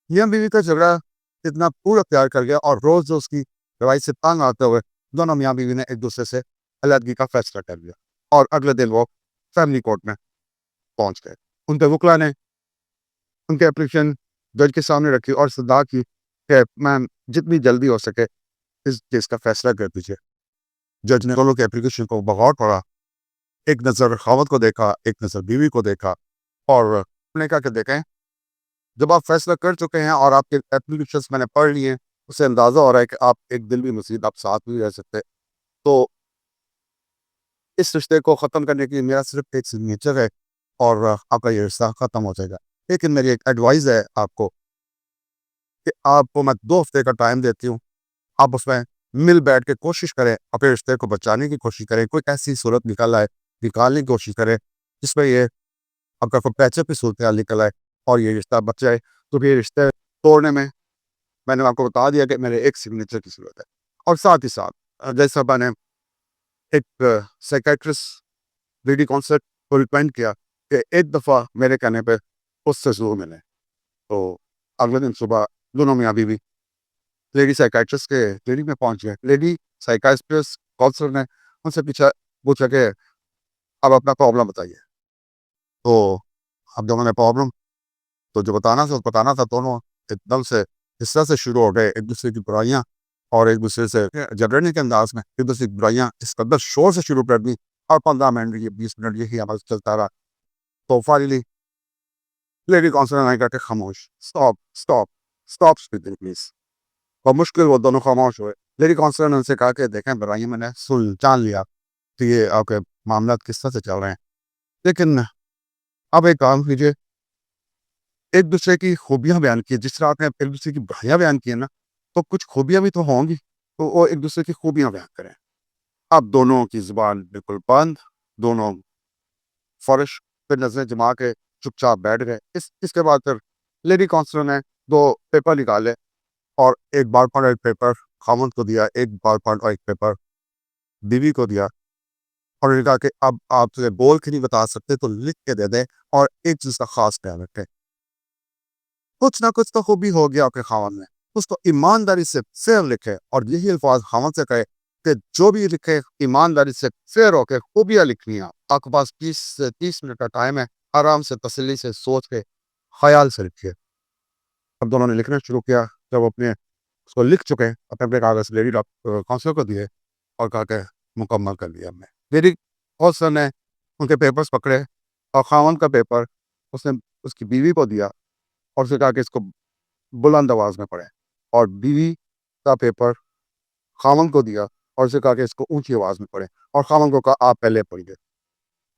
میاں بیوی کا جھگڑا اتنا طول اختیار کر گیا اور روز اس کی لڑائی سے تنگ آتے ہوئے دونوں میاں بیوی نے ایک دوسرے سے علیحدگی کا فیصلہ کر لیا اور اگلے دن وہ فیملی کورٹ میں پہنچ گئے۔ ان کے وکلا نے ان کی اپلیکیشن جج کے سامنے رکھی اور صدا کی کہ میم جتنی جلدی ہو سکے اس کیس کا فیصلہ کر دیجیے۔ جج نے دونوں کی اپلیکیشن کو بغور پڑھا، ایک نظر خاوند کو دیکھا، ایک نظر بیوی کو دیکھا اور نے کہا کہ دیکھیں جب آپ فیصلہ کر چکے ہیں اور آپ کے اپلیکیشنز میں نے پڑھ لی ہیں، اس سے اندازہ ہو رہا ہے کہ آپ ایک دن بھی مزید آپ ساتھ بھی رہ سکتے، تو اس رشتے کو ختم کرنے کے لیے میرا صرف ایک سگنیچر ہے اور آپ کا یہ رشتہ ختم ہو جائے گا۔ لیکن میری ایک ایڈوائز ہے آپ کو کہ آپ کو میں 2 ہفتے کا ٹائم دیتی ہوں، آپ اس میں مل بیٹھ کے کوشش کریں، اپنے رشتے کو بچانے کی کوشش کریں، کوئی ایسی صورت نکالنے کی کوشش کریں جس میں یہ آپ کا کوئی پیچے پہ صورتحال نکل آئے اور یہ رشتہ بچ جائے۔ تو یہ رشتے توڑنے میں نے آپ کو بتا دیا کہ میرے ایک سگنیچر کی ضرورت ہے، اور ساتھ ہی ساتھ جیسا میں نے ایک سائیکیٹرسٹ لیڈی کانسرٹ کو ریکمینڈ کیا کہ ایک دفعہ میرے کہنے پہ اس سے ضرور ملیں۔ تو اگلے دن صبح دونوں میاں بیوی لیڈی سائیکیٹرسٹ کے کلینک میں پہنچ گئے۔ لیڈی سائیکیٹرسٹ کانسلر نے ان سے پوچھا کہ اب اپنا پرابلم بتائیے۔ تو اب جب میں نے پرابلم تو جو بتانا تھا دونوں ایک دم سے اس طرح سے شروع ہو گئے، ایک دوسرے کی برائیاں اور ایک دوسرے سے جھگڑنے کے انداز میں ایک دوسرے کی برائیاں اس قدر شور سے شروع کر دی اور 15 منٹ یہ 20 منٹ یہی عمل چلتا رہا۔ تو فائنلی لیڈی کانسلر نے کہا کہ خاموش، اسٹاپ اسپیکنگ پلیز، اور مشکل وہ دونوں خاموش ہوئے۔ لیڈی کانسلر نے ان سے کہا کہ دیکھیں برائیاں میں نے جان لیا کہ یہ آپ کے معاملات کس طرح سے چل رہے ہیں، لیکن اب ایک کام کیجیے، ایک دوسرے کی خوبیاں بیان کی، جس طرح آپ نے ایک دوسرے کی برائیاں بیان کی ہیں نا، تو کچھ خوبیاں بھی تو ہوں گی، تو وہ ایک دوسرے کی خوبیاں بیان کریں۔ اب دونوں کی زبان بالکل بند، دونوں فرش پہ نظریں جما کے چپ چاپ بیٹھ گئے۔ اس کے بعد پھر لیڈی کانسلر نے 2 پیپر نکالے اور ایک بال پوائنٹ اور ایک پیپر خاوند کو دیا، ایک بال پوائنٹ اور ایک پیپر بیوی کو دیا، اور انہوں نے کہا کہ اب آپ سے بول کے نہیں بتا سکتے تو لکھ کے دے دیں اور ایک چیز کا خاص خیال رکھیں، کچھ نہ کچھ تو خوبی ہو گیا آپ کے خاوند میں، اس کو ایمانداری سے فیئر لکھے، اور یہی الفاظ خاوند سے کہے کہ جو بھی لکھے ایمانداری سے فیئر ہو کے خوبیاں لکھنی ہیں۔ آپ کے پاس 20 سے 30 منٹ کا ٹائم ہے، آرام سے تسلی سے سوچ کے خیال سے لکھیے۔ اب دونوں نے لکھنا شروع کیا۔ جب اپنے اس کو لکھ چکے اپنے اپنے کاغذ لیڈی کانسلر کو دیے اور کہا کہ مکمل کر لیا ہم نے۔ لیڈی کانسلر نے ان کے پیپرز پکڑے اور خاوند کا پیپر اس نے اس کی بیوی کو دیا اور اسے کہا کہ اس کو بلند آواز میں پڑھیں، اور بیوی کا پیپر خاوند کو دیا اور اسے کہا کہ اس کو اونچی آواز میں پڑھیں، اور خاوند کو کہا آپ پہلے پڑھیے۔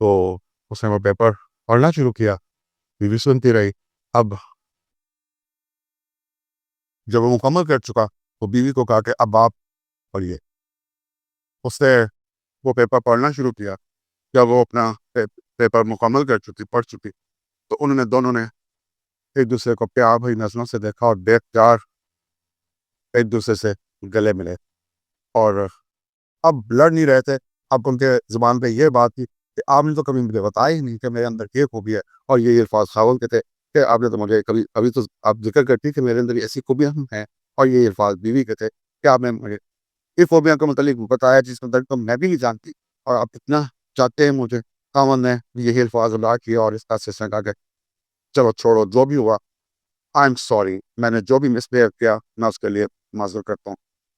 تو اس نے وہ پیپر پڑھنا شروع کیا، بیوی سنتی رہی۔ اب جب وہ مکمل کر چکا تو بیوی کو کہا کہ اب آپ پڑھیے۔ اس نے وہ پیپر پڑھنا شروع کیا۔ جب وہ اپنا پیپر مکمل پڑھ چکی تو انہوں نے دونوں نے ایک دوسرے کو پیار بھری نظروں سے دیکھا اور بے اختیار ایک دوسرے سے گلے ملے، اور اب لڑ نہیں رہے تھے۔ اب ان کے زبان پہ یہ بات تھی کہ آپ نے تو کبھی مجھے بتایا ہی نہیں کہ میرے اندر یہ خوبی ہے، اور یہ الفاظ خاوند کے تھے کہ آپ نے تو مجھے ابھی تو آپ ذکر کرتی کہ میرے اندر ایسی خوبیاں ہیں، اور یہ الفاظ بیوی کے تھے کہ آپ نے مجھے یہ خوبیاں کے متعلق بتایا جس کے متعلق تو میں بھی نہیں جانتی، اور آپ اتنا چاہتے ہیں مجھے۔ خاوند نے یہی الفاظ ادا کیا اور اس کا سے کہا کہ چلو چھوڑو، جو بھی ہوا آئی ایم سوری، میں نے جو بھی مس بہیو کیا میں اس کے لیے معذرت کرتا ہوں۔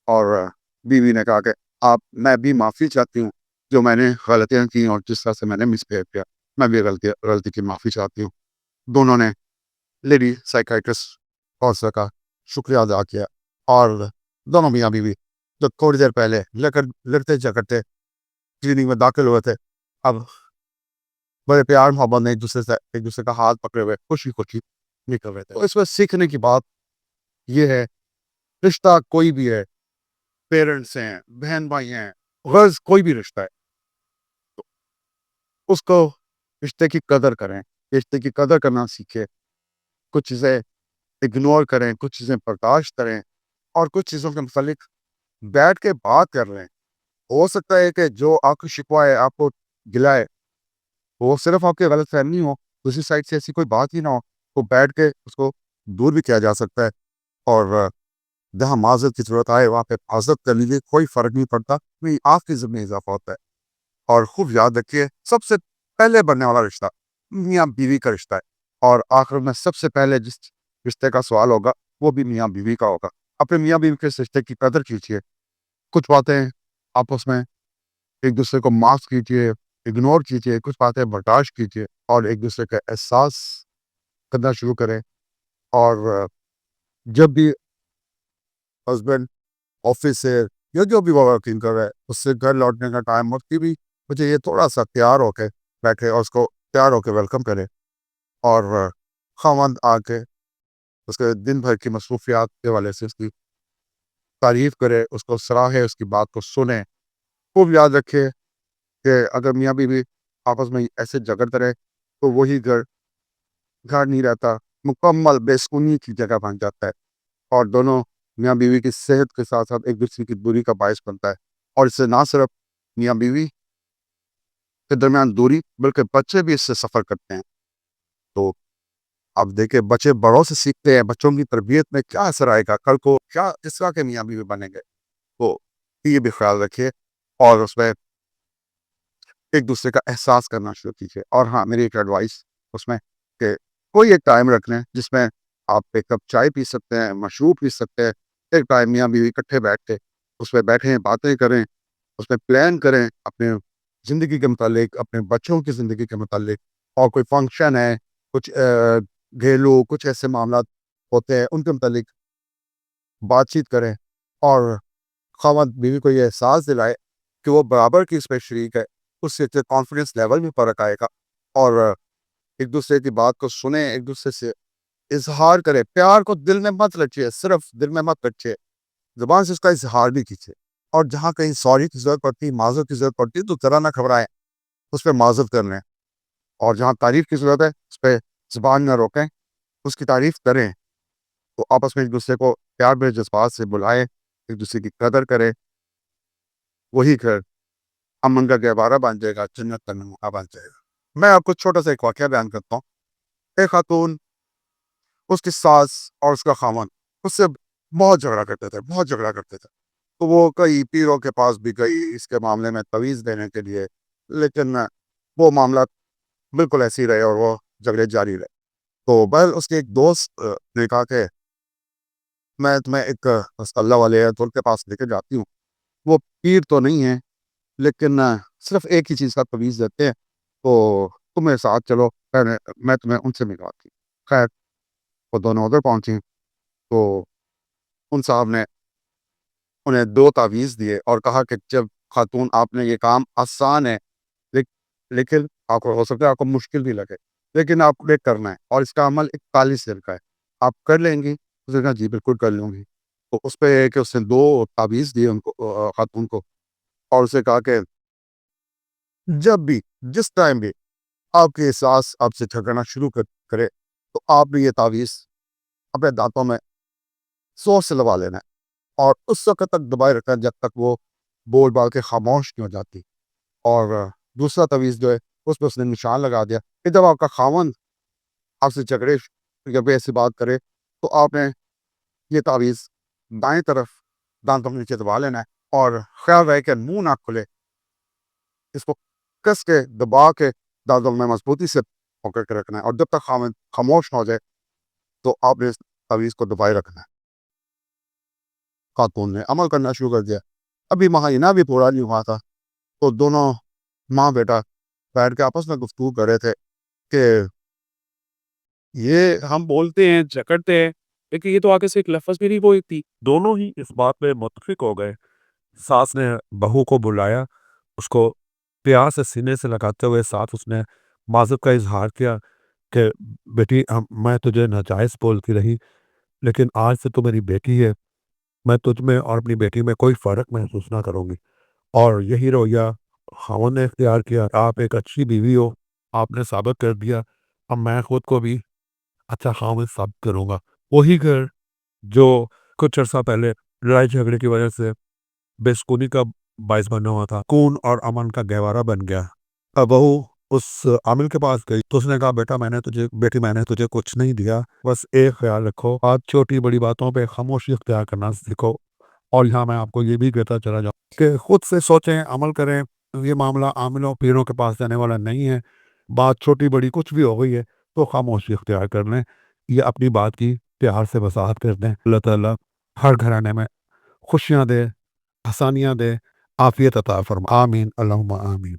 اور بیوی نے کہا کہ میں بھی معافی چاہتی ہوں جو میں نے غلطیاں کی اور جس طرح سے میں نے مس بہیو کیا، میں بھی غلطی کی معافی چاہتی ہوں۔ دونوں نے لیڈی سائیکیٹرسٹ کانسلر کا شکریہ ادا کیا، اور دونوں میاں بیوی جو تھوڑی دیر پہلے لڑتے جھگڑتے کلینک میں داخل ہوئے تھے، اب بڑے پیار محبت نے ایک دوسرے کا ہاتھ پکڑے ہوئے خوشی خوشی نکل رہے تھے۔ تو اس میں سیکھنے کی بات یہ ہے، رشتہ کوئی بھی ہے، پیرنٹس ہیں، بہن بھائی ہیں، غرض کوئی بھی رشتہ ہے، اس کو رشتے کی قدر کریں، رشتے کی قدر کرنا سیکھیں، کچھ چیزیں اگنور کریں، کچھ چیزیں برداشت کریں، اور کچھ چیزوں کے متعلق بیٹھ کے بات کر لیں۔ ہو سکتا ہے کہ جو آپ کو شکوہ ہے، آپ کو گلا ہے، وہ صرف آپ کے غلط فہمی ہو، دوسری سائڈ سے ایسی کوئی بات ہی نہ ہو، وہ بیٹھ کے اس کو دور بھی کیا جا سکتا ہے، اور جہاں معذرت کی ضرورت آئے وہاں پہ معذرت کر لیجیے، کوئی فرق نہیں پڑتا، نہیں آپ کی ذمہ اضافہ ہوتا ہے۔ اور خوب یاد رکھیے، سب سے پہلے بننے والا رشتہ میاں بیوی کا رشتہ ہے، اور آخر میں سب سے پہلے جس رشتے کا سوال ہوگا وہ بھی میاں بیوی کا ہوگا۔ اپنے میاں بیوی کے اس رشتے کی قدر کیجیے، کچھ باتیں آپس میں ایک دوسرے کو معاف کیجیے، اگنور کیجیے، کچھ باتیں برداشت کیجیے، اور ایک دوسرے کا احساس کرنا شروع کریں۔ اور جب بھی ہسبینڈ آفس سے یا جو بھی وہ ورکنگ کر رہا ہے اس سے گھر لوٹنے کا ٹائم وقت بھی مجھے یہ تھوڑا سا تیار ہو کے بیٹھے اور اس کو تیار ہو کے ویلکم کرے، اور خاوند آ کے اس کے دن بھر کی مصروفیات کے والے سے اس کی تعریف کرے، اس کو سراہے، اس کی بات کو سنے۔ خوب یاد رکھے کہ اگر میاں بیوی آپس میں ایسے جھگڑتے رہے تو وہی گھر نہیں رہتا، مکمل بے سکونی کی جگہ بن جاتا ہے، اور دونوں میاں بیوی کی صحت کے ساتھ ساتھ ایک دوسرے کی دوری کا باعث بنتا ہے، اور اس سے نہ صرف میاں بیوی کے درمیان دوری بلکہ بچے بھی اس سے سفر کرتے ہیں۔ تو اب دیکھیں بچے بڑوں سے سیکھتے ہیں، بچوں کی تربیت میں کیا اثر آئے گا، کل کو کیا اس طرح کے میاں بیوی بنیں گے، تو یہ بھی خیال رکھیے اور اس میں ایک دوسرے کا احساس کرنا شروع کیجیے۔ اور ہاں، میری ایک ایڈوائس اس میں کہ کوئی ایک ٹائم رکھ لیں جس میں آپ ایک کپ چائے پی سکتے ہیں، مشروب پی سکتے ہیں، ایک ٹائم میاں بیوی اکٹھے بیٹھ کے اس میں بیٹھیں، باتیں کریں، اس میں پلان کریں اپنے زندگی کے متعلق، اپنے بچوں کی زندگی کے متعلق، اور کوئی فنکشن ہے، کچھ گھریلو کچھ ایسے معاملات ہوتے ہیں ان کے متعلق بات چیت کریں، اور خاوند بیوی کو یہ احساس دلائے کہ وہ برابر کی اس پہ شریک ہے۔ اس سے کانفیڈنس لیول میں فرق آئے گا، اور ایک دوسرے کی بات کو سنیں، ایک دوسرے سے اظہار کرے، پیار کو دل میں مت رکھیے، صرف دل میں مت رکھیے، زبان سے اس کا اظہار بھی کیجیے، اور جہاں کہیں سوری کی ضرورت پڑتی، معذرت کی ضرورت پڑتی تو ذرا نہ گھبرائیں، اس پہ معذرت کر لیں، اور جہاں تعریف کی ضرورت ہے اس پہ زبان نہ روکیں، اس کی تعریف کریں، تو آپس میں ایک دوسرے کو پیار بھرے جذبات سے بلائیں، ایک دوسرے کی قدر کریں، وہی گھر امن کا گہوارہ بن جائے گا، جنت کا نمونہ بن جائے گا۔ میں آپ کو چھوٹا سا ایک واقعہ بیان کرتا ہوں۔ ایک خاتون، اس کی ساس اور اس کا خاوند اس سے بہت جھگڑا کرتے تھے، بہت جھگڑا کرتے تھے، تو وہ کئی پیروں کے پاس بھی گئی اس کے معاملے میں تویز دینے کے لیے، لیکن وہ معاملات بالکل ایسے ہی رہے اور وہ جھگڑے جاری رہے۔ تو بہرحال اس کے ایک دوست نے کہا کہ میں تمہیں ایک اللہ والے ہیں تو ان کے پاس لے کے جاتی ہوں، وہ پیر تو نہیں ہیں لیکن صرف ایک ہی چیز کا تویز دیتے ہیں، تو تم میرے ساتھ چلو، میں تمہیں ان سے ملواتی ہوں۔ خیر، وہ دونوں ادھر پہنچی، تو ان صاحب نے انہیں 2 تعویذ دیے اور کہا کہ جب خاتون آپ نے یہ کام آسان ہے، لیکن آپ کو ہو سکتا ہے آپ کو مشکل بھی لگے، لیکن آپ کو یہ کرنا ہے، اور اس کا عمل 41 دن کا ہے، آپ کر لیں گی؟ اس نے کہا جی بالکل کر لوں گی۔ تو اس پہ کہ اس نے 2 تعویذ دیے ان کو، خاتون کو، اور اسے کہا کہ جب بھی جس ٹائم بھی آپ کے احساس آپ سے جھگڑنا شروع کرے تو آپ نے یہ تعویذ اپنے دانتوں میں 100 سے لگا لینا ہے، اور اس وقت تک دبائے رکھنا ہے جب تک وہ بول بال کے خاموش نہیں ہو جاتی۔ اور دوسرا تعویذ جو ہے اس پہ اس نے نشان لگا دیا کہ جب آپ کا خاوند آپ سے جھگڑے یا کوئی ایسی بات کرے تو آپ نے یہ تعویذ دائیں طرف دانتوں کے نیچے دبا لینا ہے، اور خیال رہے کہ منہ نہ کھلے، اس کو کس کے دبا کے دانتوں میں مضبوطی سے پکڑ کے رکھنا ہے، اور جب تک خاوند خاموش نہ ہو جائے تو آپ نے اس تعویذ کو دبائے رکھنا ہے۔ خاتون نے عمل کرنا شروع کر دیا، ابھی مہینہ بھی پورا نہیں ہوا تھا، تو دونوں ماں بیٹا بیٹھ کے آپس میں گفتگو کر رہے تھے کہ یہ ہم بولتے ہیں جکڑتے ہیں، لیکن یہ تو آگے سے ایک لفظ بھی نہیں بولی تھی۔ دونوں ہی اس بات میں متفق ہو گئے۔ ساس نے بہو کو بلایا، اس کو پیار سے سینے سے لگاتے ہوئے ساتھ اس نے معذرت کا اظہار کیا کہ بیٹی میں تجھے ناجائز بولتی رہی، لیکن آج سے تو میری بیٹی ہے، میں تجھ میں اور اپنی بیٹی میں کوئی فرق محسوس نہ کروں گی، اور یہی رویہ خاوند نے اختیار کیا۔ آپ ایک اچھی بیوی ہو، آپ نے ثابت کر دیا، اب میں خود کو بھی اچھا خاوند ثابت کروں گا۔ وہی گھر جو کچھ عرصہ پہلے لڑائی جھگڑے کی وجہ سے بے سکونی کا باعث بنا ہوا تھا، سکون اور امن کا گہوارہ بن گیا۔ اب بہو اس عامل کے پاس گئی تو اس نے کہا بیٹا میں نے تجھے کچھ نہیں دیا، بس ایک خیال رکھو، آپ چھوٹی بڑی باتوں پہ خاموشی اختیار کرنا سیکھو۔ اور یہاں میں آپ کو یہ بھی کہتا چلا جاؤں کہ خود سے سوچیں، عمل کریں، یہ معاملہ عاملوں پیروں کے پاس جانے والا نہیں ہے۔ بات چھوٹی بڑی کچھ بھی ہو گئی ہے تو خاموشی اختیار کر لیں، یہ اپنی بات کی پیار سے وضاحت کر دیں۔ اللہ تعالیٰ ہر گھرانے میں خوشیاں دے، آسانیاں دے، عافیت عطا فرما، آمین اللہم آمین۔